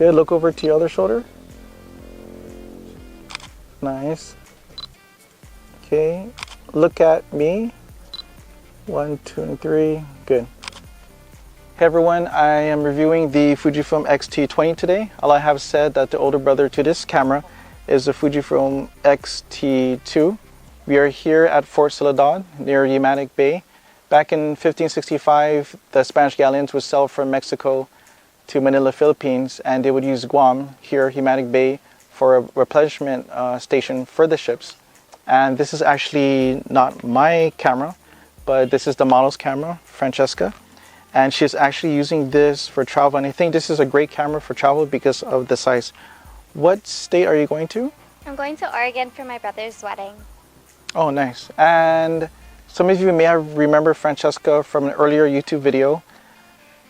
Good. Look over to your other shoulder. Nice. Okay. Look at me. 1, 2, and 3. Good. Hey everyone, I am reviewing the Fujifilm X-T20 today. All I have said that the older brother to this camera is the Fujifilm X-T2. We are here at Fort Soledad near Yamanic Bay. Back in 1565, the Spanish galleons would sail from Mexico to Manila, Philippines, and they would use Guam, here Yamanic Bay, for a replenishment station for the ships. And this is actually not my camera, but this is the model's camera, Francheska. And she's actually using this for travel, and I think this is a great camera for travel because of the size. What state are you going to? I'm going to Oregon for my brother's wedding. Oh, nice. And some of you may have remembered Francheska from an earlier YouTube video.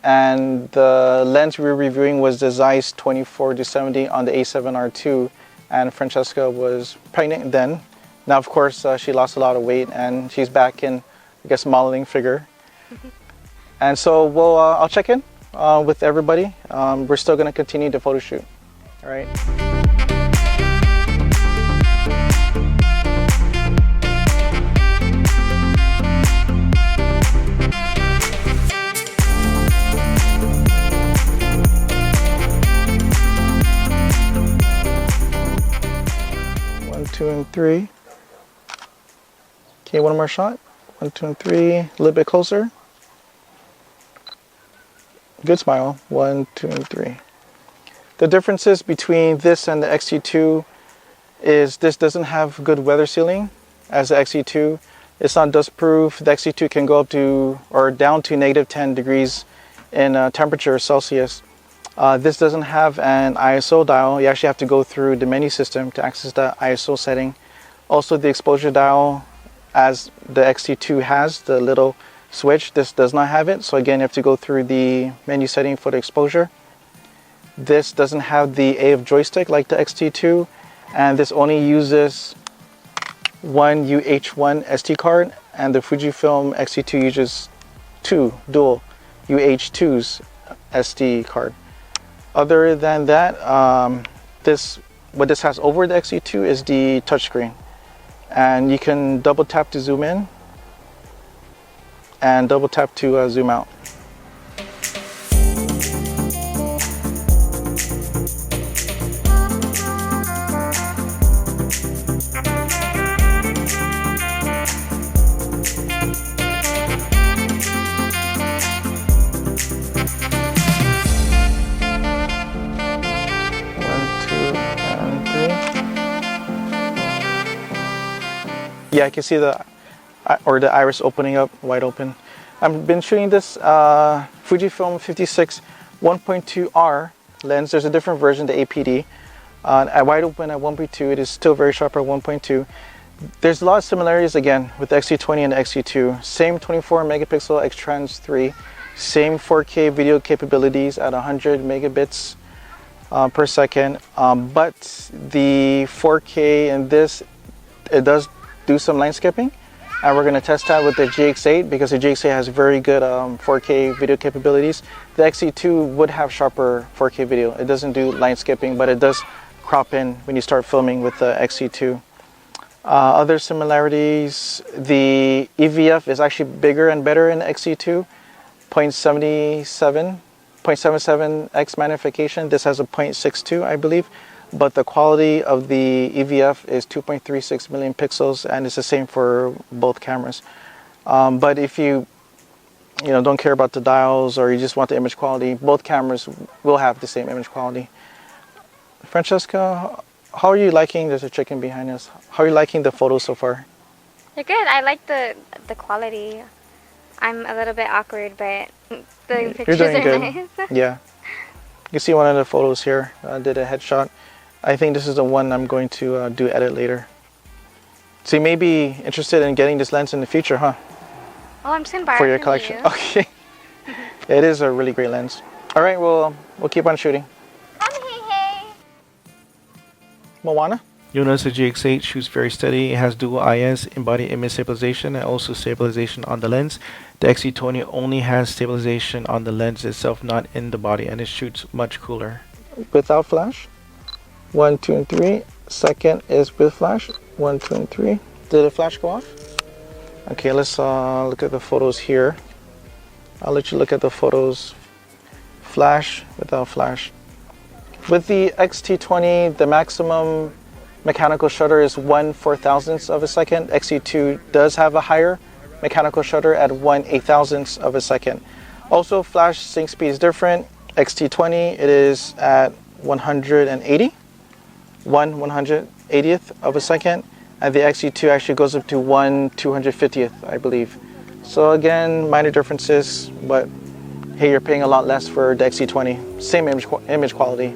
And the lens we were reviewing was the Size 24-70 on the A7R2. And Francheska was pregnant then. Now, of course, she lost a lot of weight and she's back in, I guess, modeling figure. And so I'll check in with everybody. We're still going to continue the photo shoot. All right. One, 2, and 3. Okay, one more shot. 1, 2, and 3. A little bit closer. Good smile. 1, 2, and 3. The differences between this and the X-T2 is this doesn't have good weather sealing as the X-T2. It's not dust proof. The X-T2 can go up to or down to -10 degrees in temperature Celsius. This doesn't have an ISO dial. You actually have to go through the menu system to access the ISO setting. Also, the exposure dial, as the X-T2 has the little switch, this does not have it. So again, you have to go through the menu setting for the exposure. This doesn't have the AF joystick like the X-T2, and this only uses one UH1 SD card, and the Fujifilm X-T2 uses two dual UH2s SD card. Other than that, what this has over the X-T2 is the touchscreen, and you can double tap to zoom in and double tap to zoom out. Yeah, I can see the iris opening up, wide open. I've been shooting this Fujifilm 56 1.2R lens. There's a different version, the APD. At wide open at 1.2, it is still very sharp at 1.2. There's a lot of similarities again with the X-T20 and the X-T2. Same 24 megapixel X-Trans 3, same 4K video capabilities at 100 megabits per second. But the 4K in this, it does do some line skipping, and we're going to test that with the GX8 because the GX8 has very good 4K video capabilities. The X-T2 would have sharper 4K video. It doesn't do line skipping, but it does crop in when you start filming with the X-T2. Other similarities, the EVF is actually bigger and better in the X-T2, 0.77x magnification. This has a 0.62, I believe. But the quality of the EVF is 2.36 million pixels, and it's the same for both cameras. But if you don't care about the dials or you just want the image quality, both cameras will have the same image quality. Francheska, how are you liking? There's a chicken behind us. How are you liking the photos so far? They're good. I like the quality. I'm a little bit awkward, but the pictures are nice. Yeah. You can see one of the photos here. I did a headshot. I think this is the one I'm going to do edit later. So you may be interested in getting this lens in the future, huh? Oh, I'm just gonna borrow for your from collection. You. Okay. It is a really great lens. All right, we'll keep on shooting. Hey. Moana? You'll notice the GX8 shoots very steady. It has dual IS, embodied image stabilization, and also stabilization on the lens. The X-T20 only has stabilization on the lens itself, not in the body, and it shoots much cooler. without flash. 1, 2, and 3. Second is with flash. 1, 2, and 3. Did the flash go off? Okay, let's look at the photos here. I'll let you look at the photos. Flash, without flash. With the X-T20, the maximum mechanical shutter is 1/4000th of a second. X-T2 does have a higher mechanical shutter at 1/8000th of a second. Also, flash sync speed is different. X-T20, it is at 180, 1/180th of a second, and the X-T2 actually goes up to 1/250th, I believe. So again, minor differences, but hey, you're paying a lot less for the X-T20. Same image quality.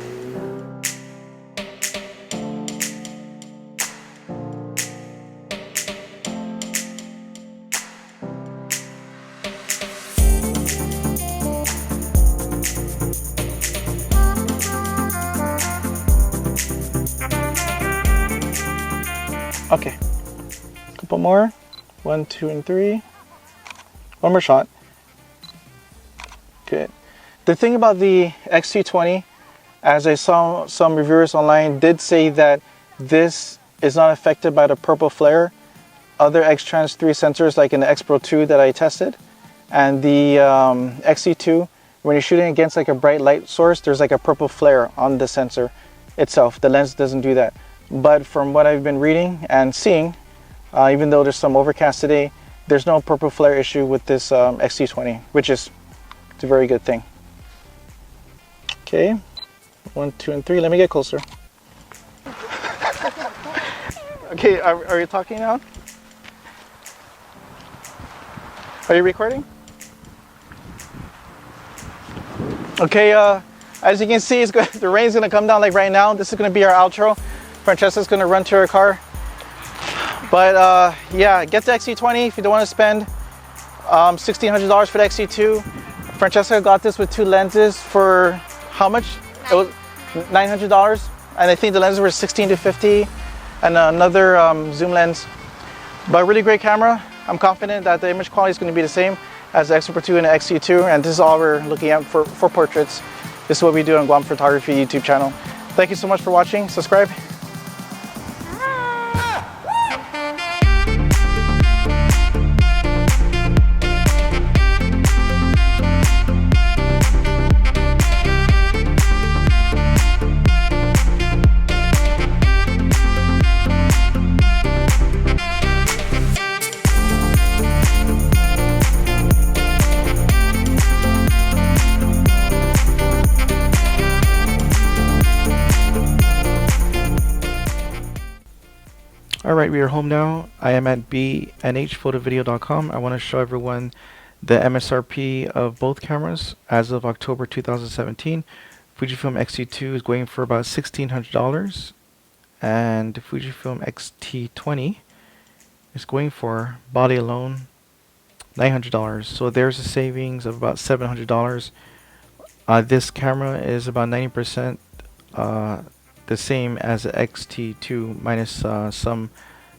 Okay, couple more. 1, 2, and 3. One more shot. Good. The thing about the X-T20, as I saw some reviewers online did say that this is not affected by the purple flare. Other X-Trans 3 sensors, like in the X Pro 2 that I tested, and the X-T2, when you're shooting against like a bright light source, there's like a purple flare on the sensor itself. The lens doesn't do that. But from what I've been reading and seeing, even though there's some overcast today, there's no purple flare issue with this X-T20, which is a very good thing. Okay, 1, 2, and 3. Let me get closer. Okay, are you talking now? Are you recording? Okay, as you can see, it's good. The rain's gonna come down like right now. This is gonna be our outro. Francheska's gonna run to her car. But yeah, get the X-T20 if you don't want to spend $1,600 for the X-T2. Francheska got this with 2 lenses for how much? It was $900, and I think the lenses were 16 to 50, and another zoom lens. But really great camera. I'm confident that the image quality is going to be the same as the X Pro 2 and the X-T2, and this is all we're looking at for portraits. This is what we do on Guam Photography YouTube channel. Thank you so much for watching. Subscribe. Alright, we are home now. I am at bnhphotovideo.com. I want to show everyone the MSRP of both cameras as of October 2017. Fujifilm X-T2 is going for about $1,600, and Fujifilm X-T20 is going for, body alone, $900. So there's a savings of about $700. This camera is about 90% the same as the X-T2 minus some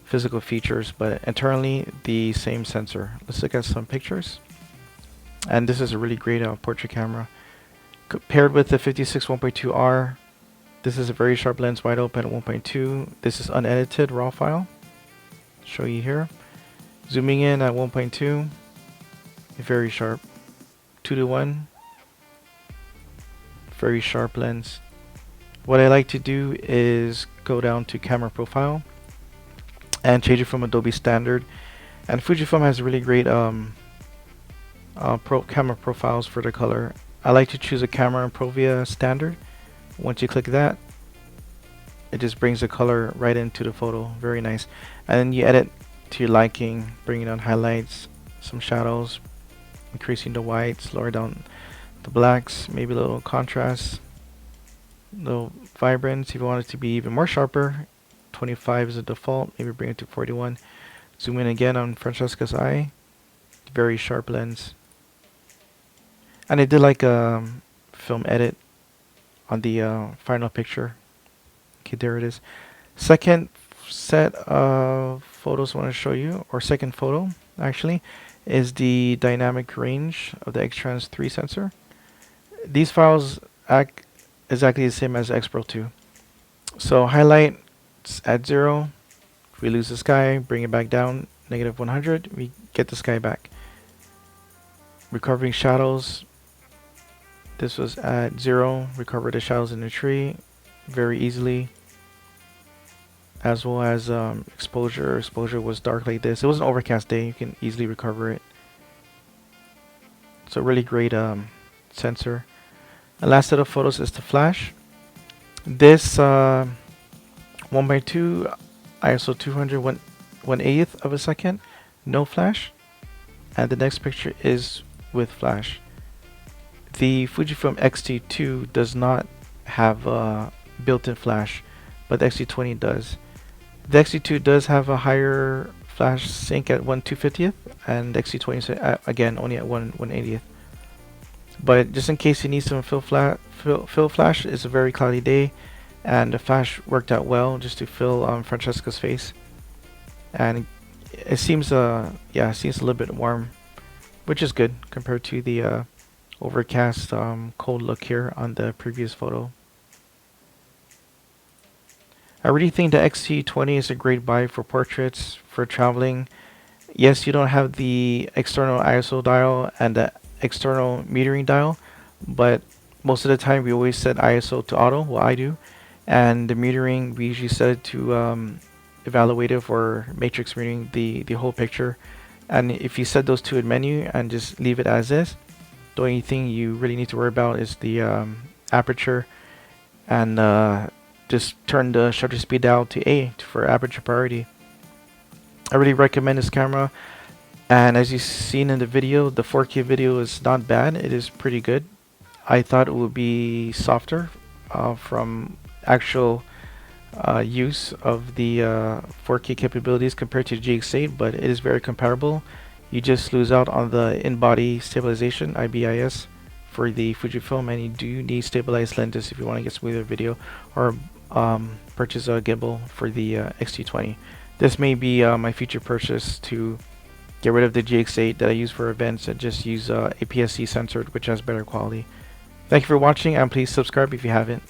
physical features, but internally the same sensor. Let's look at some pictures. And this is a really great portrait camera. Paired with the 56 1.2R, this is a very sharp lens, wide open at 1.2. This is unedited raw file. Show you here. Zooming in at 1.2, very sharp. 2:1, very sharp lens. What I like to do is go down to camera profile and change it from Adobe Standard. And Fujifilm has really great camera profiles for the color. I like to choose a camera in Provia Standard. Once you click that, it just brings the color right into the photo. Very nice. And then you edit to your liking, bringing down highlights, some shadows, increasing the whites, lower down the blacks, maybe a little contrast, little vibrance. If you want it to be even more sharper, 25 is the default. Maybe bring it to 41. Zoom in again on Francheska's eye. Very sharp lens. And I did like a film edit on the final picture. Okay, there it is. Second set of photos I want to show you, or second photo actually, is the dynamic range of the X-Trans 3 sensor. These files exactly the same as X Pro 2. So highlight at 0, we lose the sky, bring it back down, negative 100, we get the sky back. Recovering shadows, this was at 0, recover the shadows in the tree very easily. As well as exposure. Exposure was dark like this. It was an overcast day, you can easily recover it. So really great sensor. The last set of photos is the flash. This 1x2 ISO 200 1/8 of a second, no flash. And the next picture is with flash. The Fujifilm X-T2 does not have a built-in flash, but the X-T20 does. The X-T2 does have a higher flash sync at 1/250th, and the X-T20 is again only at 1/180th. But just in case you need some fill flash, it's a very cloudy day, and the flash worked out well just to fill Francheska's face. And it seems yeah, it seems a little bit warm, which is good compared to the overcast cold look here on the previous photo. I really think the X-T20 is a great buy for portraits, for traveling. Yes, you don't have the external ISO dial and the external metering dial, but most of the time we always set ISO to auto, well I do, and the metering we usually set it to evaluative or matrix metering, the whole picture. And if you set those two in menu and just leave it as is, the only thing you really need to worry about is the aperture, and just turn the shutter speed down to A for aperture priority. I really recommend this camera, and as you've seen in the video, the 4K video is not bad. It is pretty good. I thought it would be softer from actual use of the 4K capabilities compared to the GX8, but it is very comparable. You just lose out on the in-body stabilization, IBIS, for the Fujifilm, and you do need stabilized lenses if you want to get smoother video, or purchase a gimbal for the X-T20. This may be my future purchase to get rid of the GX8 that I use for events and just use APS-C censored, which has better quality. Thank you for watching, and please subscribe if you haven't.